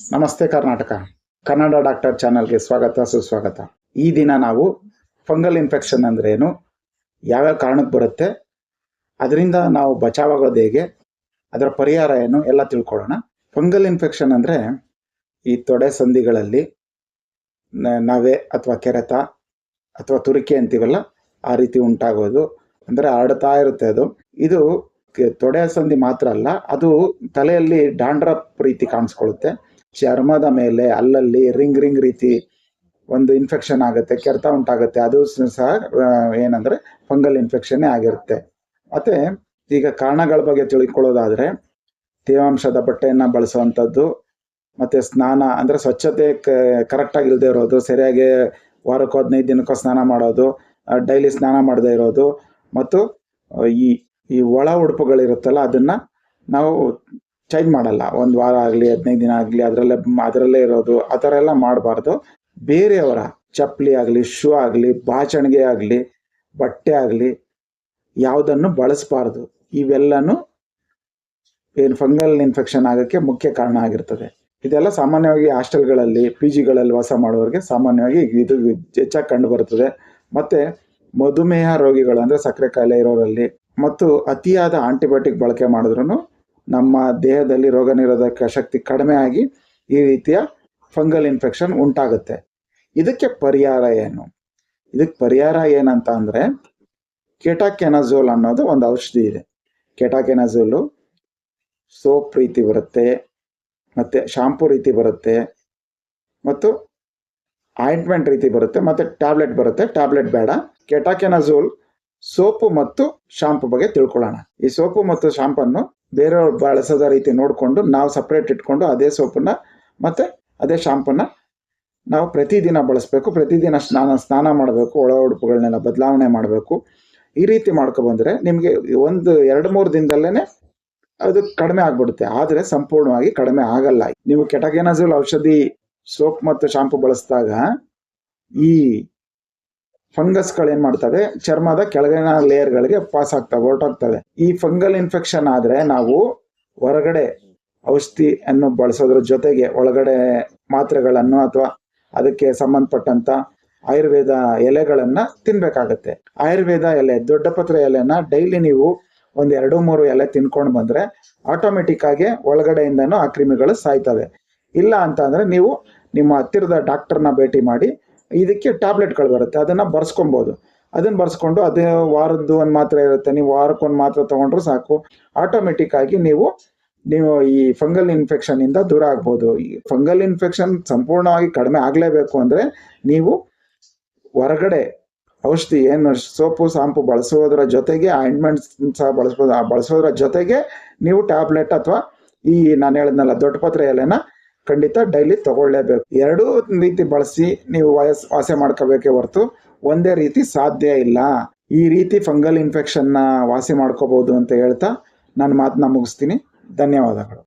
ನಮಸ್ತೆ ಕರ್ನಾಟಕ. ಕನ್ನಡ ಡಾಕ್ಟರ್ ಚಾನಲ್ಗೆ ಸ್ವಾಗತ ಸುಸ್ವಾಗತ. ಈ ದಿನ ನಾವು ಫಂಗಲ್ ಇನ್ಫೆಕ್ಷನ್ ಅಂದ್ರೆ ಏನು, ಯಾವ್ಯಾವ ಕಾರಣಕ್ಕೆ ಬರುತ್ತೆ, ಅದರಿಂದ ನಾವು ಬಚಾವಾಗೋದು ಹೇಗೆ, ಅದರ ಪರಿಹಾರ ಏನು ಎಲ್ಲ ತಿಳ್ಕೊಳ್ಳೋಣ. ಫಂಗಲ್ ಇನ್ಫೆಕ್ಷನ್ ಅಂದರೆ ಈ ತೊಡೆ ಸಂಧಿಗಳಲ್ಲಿ ನವೆ ಅಥವಾ ಕೆರೆತ ಅಥವಾ ತುರಿಕೆ ಅಂತೀವಲ್ಲ, ಆ ರೀತಿ ಉಂಟಾಗೋದು, ಅಂದರೆ ಹರಡ್ತಾ ಇರುತ್ತೆ ಅದು. ಇದು ತೊಡೆ ಸಂಧಿ ಮಾತ್ರ ಅಲ್ಲ, ಅದು ತಲೆಯಲ್ಲಿ ಡಾಂಡ್ರಪ್ ರೀತಿ ಕಾಣಿಸ್ಕೊಳ್ಳುತ್ತೆ. ಚರ್ಮದ ಮೇಲೆ ಅಲ್ಲಲ್ಲಿ ರಿಂಗ್ ರೀತಿ ಒಂದು ಇನ್ಫೆಕ್ಷನ್ ಆಗುತ್ತೆ, ಕೆರೆತ ಉಂಟಾಗುತ್ತೆ. ಅದು ಸಹ ಏನಂದರೆ ಫಂಗಲ್ ಇನ್ಫೆಕ್ಷನ್ನೇ ಆಗಿರುತ್ತೆ. ಮತ್ತು ಈಗ ಕಾರಣಗಳ ಬಗ್ಗೆ ತಿಳ್ಕೊಳ್ಳೋದಾದರೆ, ತೇವಾಂಶದ ಬಟ್ಟೆಯನ್ನು ಬಳಸುವಂಥದ್ದು, ಮತ್ತು ಸ್ನಾನ ಅಂದರೆ ಸ್ವಚ್ಛತೆ ಕರೆಕ್ಟಾಗಿ ಇಲ್ಲದೆ ಇರೋದು, ಸರಿಯಾಗಿ ವಾರಕ್ಕೂ 15 ದಿನಕ್ಕೂ ಸ್ನಾನ ಮಾಡೋದು, ಡೈಲಿ ಸ್ನಾನ ಮಾಡದೇ ಇರೋದು, ಮತ್ತು ಈ ಈ ಒಳ ಉಡುಪುಗಳಿರುತ್ತಲ್ಲ ಅದನ್ನು ನಾವು ಚೇಂಜ್ ಮಾಡಲ್ಲ. ಒಂದು ವಾರ ಆಗಲಿ 15 ದಿನ ಆಗಲಿ ಅದರಲ್ಲೇ ಇರೋದು, ಆ ಥರ ಎಲ್ಲ ಮಾಡಬಾರ್ದು. ಬೇರೆಯವರ ಚಪ್ಪಲಿ ಆಗಲಿ, ಶೂ ಆಗಲಿ, ಬಾಚಣಿಗೆ ಆಗಲಿ, ಬಟ್ಟೆ ಆಗಲಿ ಯಾವುದನ್ನು ಬಳಸಬಾರ್ದು. ಇವೆಲ್ಲನೂ ಏನು ಫಂಗಲ್ ಇನ್ಫೆಕ್ಷನ್ ಆಗೋಕ್ಕೆ ಮುಖ್ಯ ಕಾರಣ ಆಗಿರ್ತದೆ. ಇದೆಲ್ಲ ಸಾಮಾನ್ಯವಾಗಿ ಹಾಸ್ಟೆಲ್ಗಳಲ್ಲಿ, ಪಿ ಜಿಗಳಲ್ಲಿ ವಾಸ ಮಾಡೋರಿಗೆ ಸಾಮಾನ್ಯವಾಗಿ ಇದು ಹೆಚ್ಚಾಗಿ ಕಂಡು ಬರ್ತದೆ. ಮತ್ತು ಮಧುಮೇಹ ರೋಗಿಗಳು ಅಂದರೆ ಸಕ್ಕರೆ ಕಾಯಿಲೆ ಇರೋರಲ್ಲಿ, ಮತ್ತು ಅತಿಯಾದ ಆಂಟಿಬಯೋಟಿಕ್ ಬಳಕೆ ಮಾಡಿದ್ರೂ ನಮ್ಮ ದೇಹದಲ್ಲಿ ರೋಗ ನಿರೋಧಕ ಶಕ್ತಿ ಕಡಿಮೆ ಆಗಿ ಈ ರೀತಿಯ ಫಂಗಲ್ ಇನ್ಫೆಕ್ಷನ್ ಉಂಟಾಗುತ್ತೆ. ಇದಕ್ಕೆ ಪರಿಹಾರ ಏನು? ಇದಕ್ಕೆ ಪರಿಹಾರ ಏನಂತ ಅಂದರೆ, ಕೆಟಾಕೆನಜೋಲ್ ಅನ್ನೋದು ಒಂದು ಔಷಧಿ ಇದೆ. ಕೆಟಾಕೆನಜೋಲು ಸೋಪ್ ರೀತಿ ಬರುತ್ತೆ, ಮತ್ತು ಶಾಂಪೂ ರೀತಿ ಬರುತ್ತೆ, ಮತ್ತು ಆಯಿಂಟ್ಮೆಂಟ್ ರೀತಿ ಬರುತ್ತೆ, ಮತ್ತು ಟ್ಯಾಬ್ಲೆಟ್ ಬರುತ್ತೆ. ಟ್ಯಾಬ್ಲೆಟ್ ಬೇಡ, ಕೆಟಾಕೆನಜೋಲ್ ಸೋಪು ಮತ್ತು ಶಾಂಪು ಬಗ್ಗೆ ತಿಳ್ಕೊಳ್ಳೋಣ. ಈ ಸೋಪು ಮತ್ತು ಶಾಂಪನ್ನು ಬೇರೆಯವ್ರು ಬಳಸೋದ ರೀತಿ ನೋಡಿಕೊಂಡು ನಾವು ಸಪ್ರೇಟ್ ಇಟ್ಕೊಂಡು ಅದೇ ಸೋಪನ್ನ ಮತ್ತು ಅದೇ ಶಾಂಪನ್ನು ನಾವು ಪ್ರತಿದಿನ ಬಳಸಬೇಕು. ಪ್ರತಿದಿನ ಸ್ನಾನ ಮಾಡಬೇಕು, ಒಳ ಉಡುಪುಗಳನ್ನೆಲ್ಲ ಬದಲಾವಣೆ ಮಾಡಬೇಕು. ಈ ರೀತಿ ಮಾಡ್ಕೊಬಂದರೆ ನಿಮಗೆ 1-2-3 ದಿನದಲ್ಲೇ ಅದು ಕಡಿಮೆ ಆಗಿಬಿಡುತ್ತೆ. ಆದರೆ ಸಂಪೂರ್ಣವಾಗಿ ಕಡಿಮೆ ಆಗಲ್ಲ. ನೀವು ಕೆಟಾಕೆನಜೋಲ್ ಔಷಧಿ ಸೋಪ್ ಮತ್ತು ಶಾಂಪು ಬಳಸಿದಾಗ ಈ ಫಂಗಸ್ಗಳೇನು ಮಾಡ್ತವೆ, ಚರ್ಮದ ಕೆಳಗಿನ ಲೇಯರ್ಗಳಿಗೆ ಪಾಸ್ ಆಗ್ತವೆ, ಹೊರಟೋಗ್ತವೆ. ಈ ಫಂಗಲ್ ಇನ್ಫೆಕ್ಷನ್ ಆದರೆ ನಾವು ಹೊರಗಡೆ ಔಷಧಿಯನ್ನು ಬಳಸೋದ್ರ ಜೊತೆಗೆ ಒಳಗಡೆ ಮಾತ್ರೆಗಳನ್ನು ಅಥವಾ ಅದಕ್ಕೆ ಸಂಬಂಧಪಟ್ಟಂಥ ಆಯುರ್ವೇದ ಎಲೆಗಳನ್ನು ತಿನ್ನಬೇಕಾಗತ್ತೆ. ಆಯುರ್ವೇದ ಎಲೆ, ದೊಡ್ಡಪತ್ರೆ ಎಲೆನ ಡೈಲಿ ನೀವು 1-2-3 ಎಲೆ ತಿನ್ಕೊಂಡು ಬಂದರೆ ಆಟೋಮೆಟಿಕ್ ಆಗಿ ಒಳಗಡೆಯಿಂದನೂ ಆ ಕ್ರಿಮಿಗಳು ಸಾಯ್ತವೆ. ಇಲ್ಲ ಅಂತ ಅಂದರೆ ನೀವು ನಿಮ್ಮ ಹತ್ತಿರದ ಡಾಕ್ಟರ್ನ ಭೇಟಿ ಮಾಡಿ, ಇದಕ್ಕೆ ಟ್ಯಾಬ್ಲೆಟ್ಗಳು ಬರುತ್ತೆ, ಅದನ್ನು ಬರ್ಸ್ಕೊಬೋದು. ಅದನ್ನು ಬರ್ಸ್ಕೊಂಡು ಅದೇ ವಾರದ್ದು ಒಂದು ಮಾತ್ರೆ ಇರುತ್ತೆ, ನೀವು ವಾರಕ್ಕೊಂದು ಮಾತ್ರೆ ತೊಗೊಂಡ್ರೂ ಸಾಕು. ಆಟೋಮೆಟಿಕ್ ಆಗಿ ನೀವು ಈ ಫಂಗಲ್ ಇನ್ಫೆಕ್ಷನ್ನಿಂದ ದೂರ ಆಗ್ಬೋದು. ಈ ಫಂಗಲ್ ಇನ್ಫೆಕ್ಷನ್ ಸಂಪೂರ್ಣವಾಗಿ ಕಡಿಮೆ ಆಗಲೇಬೇಕು ಅಂದರೆ ನೀವು ಹೊರಗಡೆ ಔಷಧಿ ಏನು ಸೋಪು ಶಾಂಪು ಬಳಸೋದ್ರ ಜೊತೆಗೆ ಆಯಿಂಟ್ಮೆಂಟ್ಸ್ ಸಹ ಬಳಸೋದ್ರ ಜೊತೆಗೆ ನೀವು ಟ್ಯಾಬ್ಲೆಟ್ ಅಥವಾ ಈ ನಾನು ಹೇಳಿದ್ನಲ್ಲ ದೊಡ್ಡಪತ್ರೆ ಎಲೆನ ಖಂಡಿತ ಡೈಲಿ ತಗೊಳ್ಳೇಬೇಕು. ಎರಡೂ ರೀತಿ ಬಳಸಿ ನೀವು ವಾಸಿ ಮಾಡ್ಕೋಬೇಕೇ ಹೊರತು ಒಂದೇ ರೀತಿ ಸಾಧ್ಯ ಇಲ್ಲ. ಈ ರೀತಿ ಫಂಗಲ್ ಇನ್ಫೆಕ್ಷನ್ನ ವಾಸಿ ಮಾಡ್ಕೋಬಹುದು ಅಂತ ಹೇಳ್ತಾ ನನ್ನ ಮಾತನ್ನ ಮುಗಿಸ್ತೀನಿ. ಧನ್ಯವಾದಗಳು.